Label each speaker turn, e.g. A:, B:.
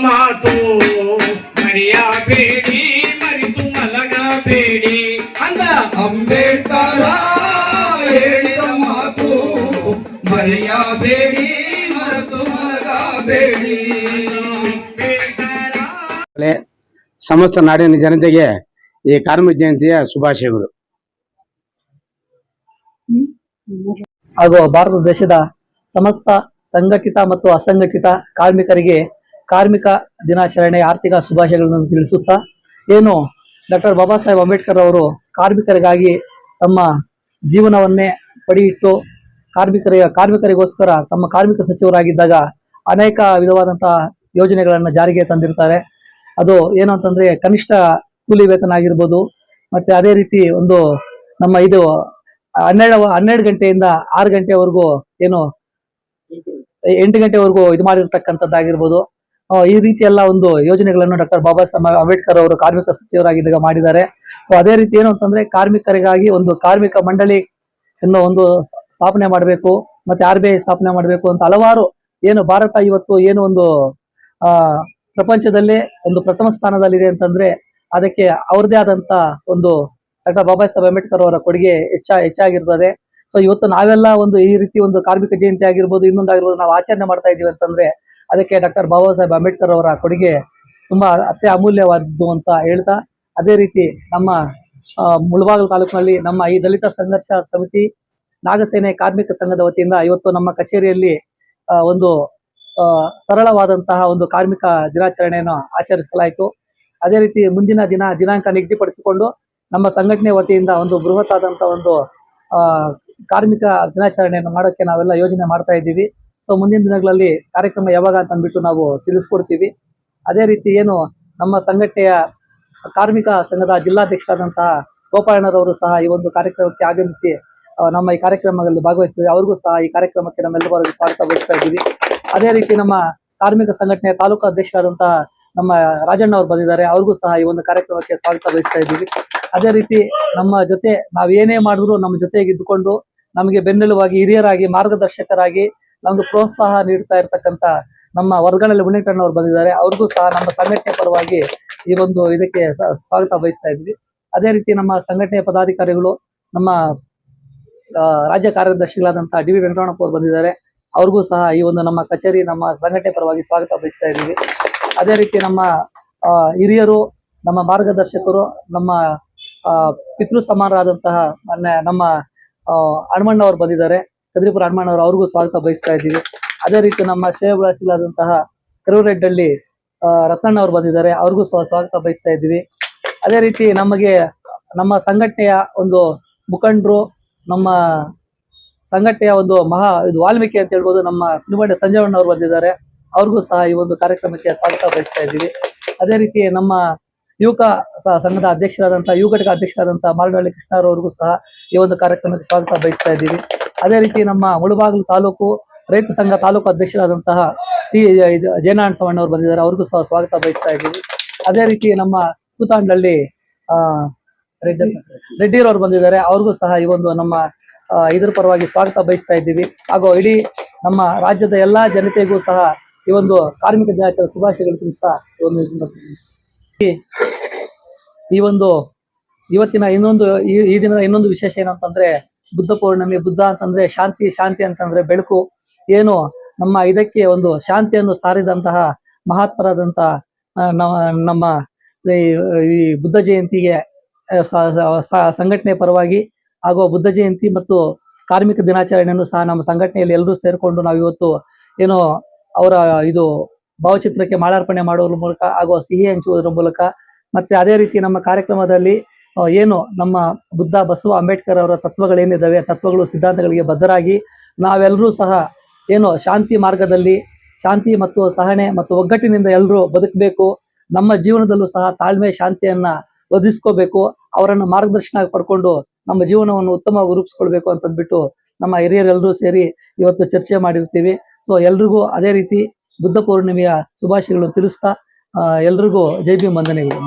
A: ಮಾತು ಮರೆಯಬೇಡಿ, ಮರೆತು ಮಲಗಬೇಡಿ ಅಂದ ಅಂಬೇಡ್ಕರ ಹೇಳಿದ ಮಾತು ಮರೆಯಬೇಡಿ, ಮರೆತು ಮಲಗಬೇಡಿ.
B: ಸಮಸ್ತ ನಾಡಿನ ಜನತೆಗೆ ಈ ಕಾರ್ಮಿಕ ಜಯಂತಿಯ ಶುಭಾಶಯಗಳು.
C: ಹಾಗೂ ಭಾರತ ದೇಶದ ಸಮಸ್ತ ಸಂಘಟಿತ ಮತ್ತು ಅಸಂಘಟಿತ ಕಾರ್ಮಿಕರಿಗೆ ಕಾರ್ಮಿಕ ದಿನಾಚರಣೆಯ ಆರ್ಥಿಕ ಶುಭಾಶಯಗಳನ್ನು ತಿಳಿಸುತ್ತಾ, ಏನು ಡಾಕ್ಟರ್ ಬಾಬಾ ಸಾಹೇಬ್ ಅಂಬೇಡ್ಕರ್ ಅವರು ಕಾರ್ಮಿಕರಿಗಾಗಿ ತಮ್ಮ ಜೀವನವನ್ನೇ ಪಡಿಯಿಟ್ಟು ಕಾರ್ಮಿಕರಿಗೋಸ್ಕರ ತಮ್ಮ ಕಾರ್ಮಿಕ ಸಚಿವರಾಗಿದ್ದಾಗ ಅನೇಕ ವಿಧವಾದಂತಹ ಯೋಜನೆಗಳನ್ನು ಜಾರಿಗೆ ತಂದಿರ್ತಾರೆ. ಅದು ಏನು ಅಂತಂದ್ರೆ ಕನಿಷ್ಠ ಕೂಲಿ ವೇತನ ಆಗಿರ್ಬೋದು, ಮತ್ತೆ ಅದೇ ರೀತಿ ಒಂದು ನಮ್ಮ ಇದು 12 ಗಂಟೆಯಿಂದ 6 ಗಂಟೆವರೆಗೂ ಏನು 8 ಗಂಟೆವರೆಗೂ ಇದು ಮಾಡಿರ್ತಕ್ಕಂಥದ್ದಾಗಿರ್ಬೋದು. ಈ ರೀತಿ ಎಲ್ಲ ಒಂದು ಯೋಜನೆಗಳನ್ನು ಡಾಕ್ಟರ್ ಬಾಬಾ ಸಾಹೇಬ್ ಅಂಬೇಡ್ಕರ್ ಅವರು ಕಾರ್ಮಿಕ ಸಚಿವರಾಗಿದ್ದಾಗ ಮಾಡಿದ್ದಾರೆ. ಸೊ ಅದೇ ರೀತಿ ಏನು ಅಂತಂದ್ರೆ ಕಾರ್ಮಿಕರಿಗಾಗಿ ಒಂದು ಕಾರ್ಮಿಕ ಮಂಡಳಿ ಅನ್ನೋ ಒಂದು ಸ್ಥಾಪನೆ ಮಾಡಬೇಕು, ಮತ್ತೆ RBI ಸ್ಥಾಪನೆ ಮಾಡಬೇಕು ಅಂತ ಹಲವಾರು ಏನು ಭಾರತ ಇವತ್ತು ಏನು ಒಂದು ಪ್ರಪಂಚದಲ್ಲೇ ಒಂದು ಪ್ರಥಮ ಸ್ಥಾನದಲ್ಲಿದೆ ಅಂತಂದ್ರೆ ಅದಕ್ಕೆ ಅವ್ರದೇ ಆದಂತ ಒಂದು ಡಾಕ್ಟರ್ ಬಾಬಾ ಸಾಹೇಬ್ ಅಂಬೇಡ್ಕರ್ ಅವರ ಕೊಡುಗೆ ಹೆಚ್ಚಾಗಿರ್ತದೆ. ಸೊ ಇವತ್ತು ನಾವೆಲ್ಲ ಒಂದು ಈ ರೀತಿ ಒಂದು ಕಾರ್ಮಿಕ ಜಯಂತಿ ಆಗಿರ್ಬೋದು, ಇನ್ನೊಂದಾಗಿರ್ಬೋದು ನಾವು ಆಚರಣೆ ಮಾಡ್ತಾ ಇದೀವಿ ಅಂತಂದ್ರೆ ಅದಕ್ಕೆ ಡಾಕ್ಟರ್ ಬಾಬಾ ಸಾಹೇಬ್ ಅಂಬೇಡ್ಕರ್ ಅವರ ಕೊಡುಗೆ ತುಂಬಾ ಅತ್ಯಮೂಲ್ಯವಾದದ್ದು ಅಂತ ಹೇಳ್ತಾ, ಅದೇ ರೀತಿ ನಮ್ಮ ಮುಳಬಾಗಿಲು ತಾಲೂಕಿನಲ್ಲಿ ನಮ್ಮ ಈ ದಲಿತ ಸಂಘರ್ಷ ಸಮಿತಿ ನಾಗಸೇನೆ ಕಾರ್ಮಿಕ ಸಂಘದ ವತಿಯಿಂದ ಇವತ್ತು ನಮ್ಮ ಕಚೇರಿಯಲ್ಲಿ ಒಂದು ಸರಳವಾದಂತಹ ಒಂದು ಕಾರ್ಮಿಕ ದಿನಾಚರಣೆಯನ್ನು ಆಚರಿಸಲಾಯಿತು. ಅದೇ ರೀತಿ ಮುಂದಿನ ದಿನಾಂಕ ನಿಗದಿಪಡಿಸಿಕೊಂಡು ನಮ್ಮ ಸಂಘಟನೆ ವತಿಯಿಂದ ಒಂದು ಬೃಹತ್ ಆದಂತಹ ಒಂದು ಕಾರ್ಮಿಕ ದಿನಾಚರಣೆಯನ್ನು ಮಾಡೋಕ್ಕೆ ನಾವೆಲ್ಲ ಯೋಜನೆ ಮಾಡ್ತಾ ಇದ್ದೀವಿ. ಸೊ ಮುಂದಿನ ದಿನಗಳಲ್ಲಿ ಕಾರ್ಯಕ್ರಮ ಯಾವಾಗ ಅಂತ ಅಂದ್ಬಿಟ್ಟು ನಾವು ತಿಳಿಸ್ಕೊಡ್ತೀವಿ. ಅದೇ ರೀತಿ ಏನು ನಮ್ಮ ಸಂಘಟನೆಯ ಕಾರ್ಮಿಕ ಸಂಘದ ಜಿಲ್ಲಾಧ್ಯಕ್ಷರಾದಂತಹ ಗೋಪಾಲಣ್ಣರವರು ಸಹ ಈ ಒಂದು ಕಾರ್ಯಕ್ರಮಕ್ಕೆ ಆಗಮಿಸಿ ನಮ್ಮ ಈ ಕಾರ್ಯಕ್ರಮದಲ್ಲಿ ಭಾಗವಹಿಸ್ತೀವಿ. ಅವ್ರಿಗೂ ಸಹ ಈ ಕಾರ್ಯಕ್ರಮಕ್ಕೆ ನಮ್ಮೆಲ್ಲರಿಗೂ ಸ್ವಾಗತ ಬಯಸ್ತಾ ಇದ್ದೀವಿ. ಅದೇ ರೀತಿ ನಮ್ಮ ಕಾರ್ಮಿಕ ಸಂಘಟನೆಯ ತಾಲೂಕು ಅಧ್ಯಕ್ಷರಾದಂತಹ ನಮ್ಮ ರಾಜಣ್ಣ ಅವರು ಬಂದಿದ್ದಾರೆ, ಅವ್ರಿಗೂ ಸಹ ಈ ಒಂದು ಕಾರ್ಯಕ್ರಮಕ್ಕೆ ಸ್ವಾಗತ ಬಯಸ್ತಾ ಇದ್ದೀವಿ. ಅದೇ ರೀತಿ ನಮ್ಮ ಜೊತೆ ನಾವೇನೇ ಮಾಡಿದ್ರು ನಮ್ಮ ಜೊತೆಗಿದ್ದುಕೊಂಡು ನಮಗೆ ಬೆನ್ನೆಲುವಾಗಿ ಹಿರಿಯರಾಗಿ ಮಾರ್ಗದರ್ಶಕರಾಗಿ ನಮ್ಗೆ ಪ್ರೋತ್ಸಾಹ ನೀಡ್ತಾ ಇರ್ತಕ್ಕಂಥ ನಮ್ಮ ವರ್ಗನಲ್ಲಿ ಮುನೇಟಣ್ಣವರು ಬಂದಿದ್ದಾರೆ, ಅವ್ರಿಗೂ ಸಹ ನಮ್ಮ ಸಂಘಟನೆ ಪರವಾಗಿ ಈ ಒಂದು ಇದಕ್ಕೆ ಸ್ವಾಗತ ಬಯಸ್ತಾ ಇದ್ವಿ. ಅದೇ ರೀತಿ ನಮ್ಮ ಸಂಘಟನೆಯ ಪದಾಧಿಕಾರಿಗಳು ನಮ್ಮ ರಾಜ್ಯ ಕಾರ್ಯದರ್ಶಿಗಳಾದಂತಹ DV ವೆಂಕಟರಮಣಪ್ಪ ಅವರು ಬಂದಿದ್ದಾರೆ, ಅವ್ರಿಗೂ ಸಹ ಈ ಒಂದು ನಮ್ಮ ಕಚೇರಿ ನಮ್ಮ ಸಂಘಟನೆ ಪರವಾಗಿ ಸ್ವಾಗತ ಬಯಸ್ತಾ ಇದ್ದೀವಿ. ಅದೇ ರೀತಿ ನಮ್ಮ ಹಿರಿಯರು, ನಮ್ಮ ಮಾರ್ಗದರ್ಶಕರು, ನಮ್ಮ ಪಿತೃ ಸಮಾನರಾದಂತಹ ನಮ್ಮ ಹನುಮಣ್ಣವರು ಬಂದಿದ್ದಾರೆ, ಕದ್ರಿಪುರ ಹನುಮಣ್ಣವರು, ಅವ್ರಿಗೂ ಸ್ವಾಗತ ಬಯಸ್ತಾ ಇದ್ದೀವಿ. ಅದೇ ರೀತಿ ನಮ್ಮ ಶ್ರೇಯಭಿಲಾಷಿಗಳಾದಂತಹ ಕರೂರೆಡ್ಡಳ್ಳಿ ರತ್ನಣ್ಣ ಅವರು ಬಂದಿದ್ದಾರೆ, ಅವ್ರಿಗೂ ಸ್ವಾಗತ ಬಯಸ್ತಾ ಇದ್ದೀವಿ. ಅದೇ ರೀತಿ ನಮ್ಮ ಸಂಘಟನೆಯ ಒಂದು ಮುಖಂಡರು, ನಮ್ಮ ಸಂಘಟನೆಯ ಒಂದು ವಾಲ್ಮೀಕಿ ಅಂತ ಹೇಳ್ಬೋದು, ನಮ್ಮ ಕುಣಿಬಂಡೆ ಸಂಜಯಣ್ಣ ಅವರು ಬಂದಿದ್ದಾರೆ, ಅವ್ರಿಗೂ ಸಹ ಈ ಒಂದು ಕಾರ್ಯಕ್ರಮಕ್ಕೆ ಸ್ವಾಗತ ಬಯಸ್ತಾ ಇದ್ದೀವಿ. ಅದೇ ರೀತಿ ನಮ್ಮ ಯುವಕ ಸಂಘದ ಅಧ್ಯಕ್ಷರಾದಂತಹ ಯುವ ಘಟಕ ಅಧ್ಯಕ್ಷರಾದಂತಹ ಮಾರಡಹಳ್ಳಿ ಕೃಷ್ಣರವರಿಗೂ ಸಹ ಈ ಒಂದು ಕಾರ್ಯಕ್ರಮಕ್ಕೆ ಸ್ವಾಗತ ಬಯಸ್ತಾ ಇದ್ದೀವಿ. ಅದೇ ರೀತಿ ನಮ್ಮ ಮುಳಬಾಗಿಲು ತಾಲೂಕು ರೈತ ಸಂಘ ತಾಲೂಕು ಅಧ್ಯಕ್ಷರಾದಂತಹ ಜಯನಾರಾಯಣ ಸವಣ್ಣ ಅವರು ಬಂದಿದ್ದಾರೆ, ಅವ್ರಿಗೂ ಸಹ ಸ್ವಾಗತ ಬಯಸ್ತಾ ಇದ್ದೀವಿ. ಅದೇ ರೀತಿ ನಮ್ಮ ಕೂತಾಂಡಳ್ಳಿ ರೆಡ್ಡಿರವರು ಬಂದಿದ್ದಾರೆ, ಅವ್ರಿಗೂ ಸಹ ಈ ಒಂದು ನಮ್ಮ ಇದ್ರ ಪರವಾಗಿ ಸ್ವಾಗತ ಬಯಸ್ತಾ ಇದ್ದೀವಿ. ಹಾಗೂ ಇಡೀ ನಮ್ಮ ರಾಜ್ಯದ ಎಲ್ಲಾ ಜನತೆಗೂ ಸಹ ಈ ಒಂದು ಕಾರ್ಮಿಕ ದಿನಾಚರಣೆ ಶುಭಾಶಯಗಳು ತಿಳಿಸ್ತಾ ಈ ಒಂದು ಇವತ್ತಿನ ಈ ದಿನದ ಇನ್ನೊಂದು ವಿಶೇಷ ಏನಂತಂದ್ರೆ ಬುದ್ಧ ಪೌರ್ಣಮಿ. ಬುದ್ಧ ಅಂತಂದ್ರೆ ಶಾಂತಿ ಅಂತಂದ್ರೆ ಬೆಳಕು. ಏನು ನಮ್ಮ ಇದಕ್ಕೆ ಒಂದು ಶಾಂತಿಯನ್ನು ಸಾರಿದಂತಹ ಮಹಾತ್ಮರಾದಂತಹ ನಮ್ಮ ಈ ಬುದ್ಧ ಜಯಂತಿಗೆ ಸಂಘಟನೆ ಪರವಾಗಿ ಹಾಗೂ ಬುದ್ಧ ಜಯಂತಿ ಮತ್ತು ಕಾರ್ಮಿಕ ದಿನಾಚರಣೆಯನ್ನು ಸಹ ನಮ್ಮ ಸಂಘಟನೆಯಲ್ಲಿ ಎಲ್ಲರೂ ಸೇರಿಕೊಂಡು ನಾವು ಇವತ್ತು ಏನು ಅವರ ಇದು ಭಾವಚಿತ್ರಕ್ಕೆ ಮಾಲಾರ್ಪಣೆ ಮಾಡುವ ಮೂಲಕ ಹಾಗೂ ಸಿಹಿ ಹಂಚುವುದರ ಮೂಲಕ, ಮತ್ತೆ ಅದೇ ರೀತಿ ನಮ್ಮ ಕಾರ್ಯಕ್ರಮದಲ್ಲಿ ಏನು ನಮ್ಮ ಬುದ್ಧ ಬಸವ ಅಂಬೇಡ್ಕರ್ ಅವರ ತತ್ವಗಳೇನಿದ್ದಾವೆ, ತತ್ವಗಳು ಸಿದ್ಧಾಂತಗಳಿಗೆ ಬದ್ಧರಾಗಿ ನಾವೆಲ್ಲರೂ ಸಹ ಏನು ಶಾಂತಿ ಮಾರ್ಗದಲ್ಲಿ ಶಾಂತಿ ಮತ್ತು ಸಹನೆ ಮತ್ತು ಒಗ್ಗಟ್ಟಿನಿಂದ ಎಲ್ಲರೂ ಬದುಕಬೇಕು. ನಮ್ಮ ಜೀವನದಲ್ಲೂ ಸಹ ತಾಳ್ಮೆ ಶಾಂತಿಯನ್ನ ಒದಗಿಸ್ಕೋಬೇಕು. ಅವರನ್ನು ಮಾರ್ಗದರ್ಶನ ಪಡ್ಕೊಂಡು ನಮ್ಮ ಜೀವನವನ್ನು ಉತ್ತಮವಾಗಿ ರೂಪಿಸ್ಕೊಳ್ಬೇಕು ಅಂತಂದ್ಬಿಟ್ಟು ನಮ್ಮ ಹಿರಿಯರೆಲ್ಲರೂ ಸೇರಿ ಇವತ್ತು ಚರ್ಚೆ ಮಾಡಿರ್ತೀವಿ. ಸೊ ಎಲ್ರಿಗೂ ಅದೇ ರೀತಿ ಬುದ್ಧ ಪೌರ್ಣಿಮೆಯ ಶುಭಾಶಯಗಳು ತಿಳಿಸ್ತಾ ಎಲ್ರಿಗೂ ಜೈ ಭೀಮ್ ವಂದನೆಗಳು.